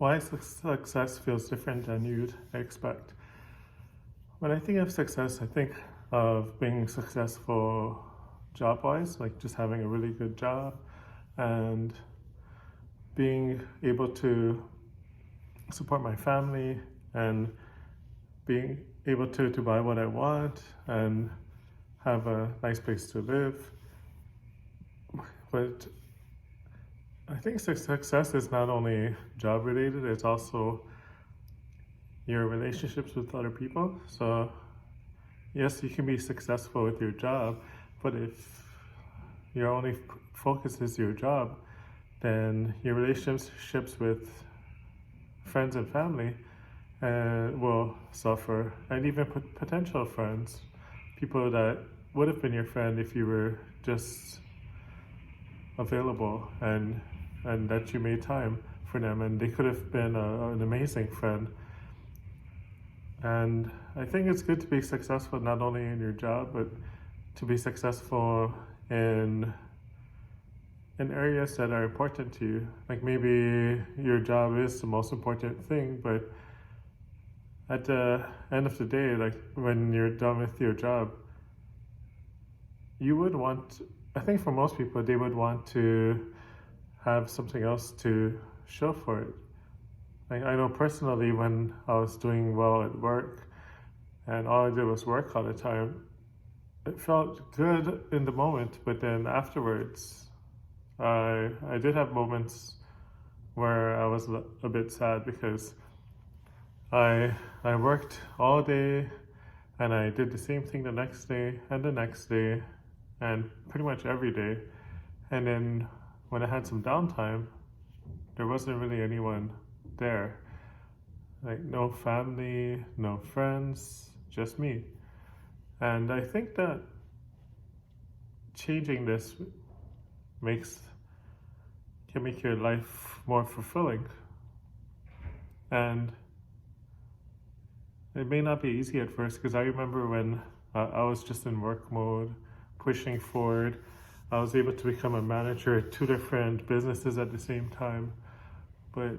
why success feels different than you'd expect. When I think of success, I think of being successful job-wise, like just having a really good job and being able to support my family and being able to buy what I want and have a nice place to live. But I think success is not only job related, it's also your relationships with other people. So yes, you can be successful with your job, but if your only focus is your job, then your relationships with friends and family will suffer, and even potential friends, people that would have been your friend if you were just available and that you made time for them, and they could have been an amazing friend. And I think it's good to be successful not only in your job, but to be successful in areas that are important to you. Like maybe your job is the most important thing, but at the end of the day, like when you're done with your job, you would want, I think for most people, they would want to have something else to show for it. Like I know personally, when I was doing well at work and all I did was work all the time, it felt good in the moment, but then afterwards, I did have moments where I was a bit sad because I worked all day and I did the same thing the next day and the next day and pretty much every day. And then when I had some downtime, there wasn't really anyone there. Like no family, no friends, just me. And I think that changing this can make your life more fulfilling. And it may not be easy at first, because I remember when I was just in work mode, pushing forward. I was able to become a manager at 2 different businesses at the same time, but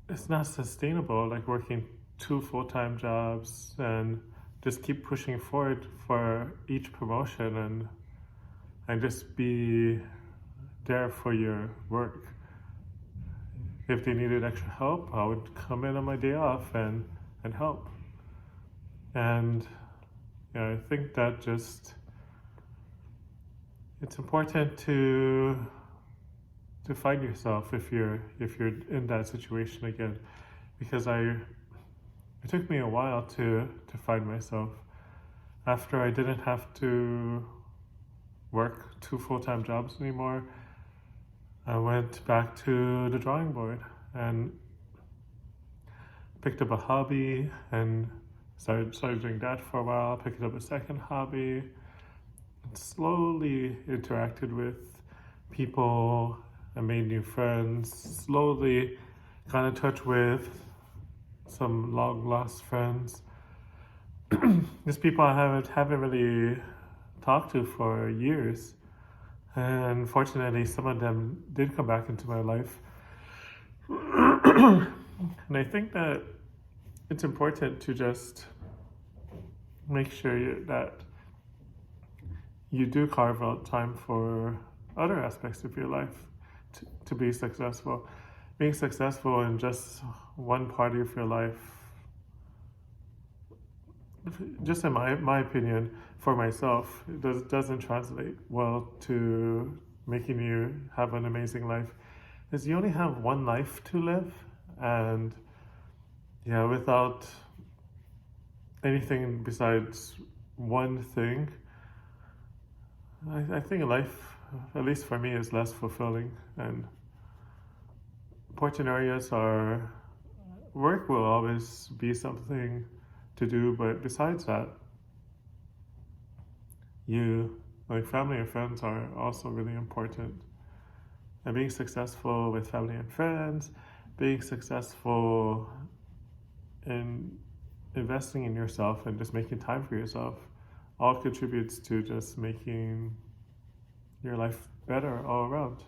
it's not sustainable, like working 2 full-time jobs and just keep pushing forward for each promotion and just be there for your work. If they needed extra help, I would come in on my day off and help. And I think that it's important to find yourself if you're in that situation again, because it took me a while to find myself. After I didn't have to work 2 full-time jobs anymore, I went back to the drawing board and picked up a hobby and started doing that for a while, picked up a second hobby, and slowly interacted with people and made new friends, slowly got in touch with some long lost friends. These people I haven't really talked to for years. And fortunately, some of them did come back into my life. And I think that it's important to just make sure that you do carve out time for other aspects of your life to be successful. Being successful in just one part of your life, just in my opinion, for myself, it doesn't translate well to making you have an amazing life. Because you only have one life to live, and without anything besides one thing, I think life, at least for me, is less fulfilling. And important areas are work will always be something to do, but besides that, like family and friends are also really important. And being successful with family and friends, being successful in investing in yourself and just making time for yourself, all contributes to just making your life better all around.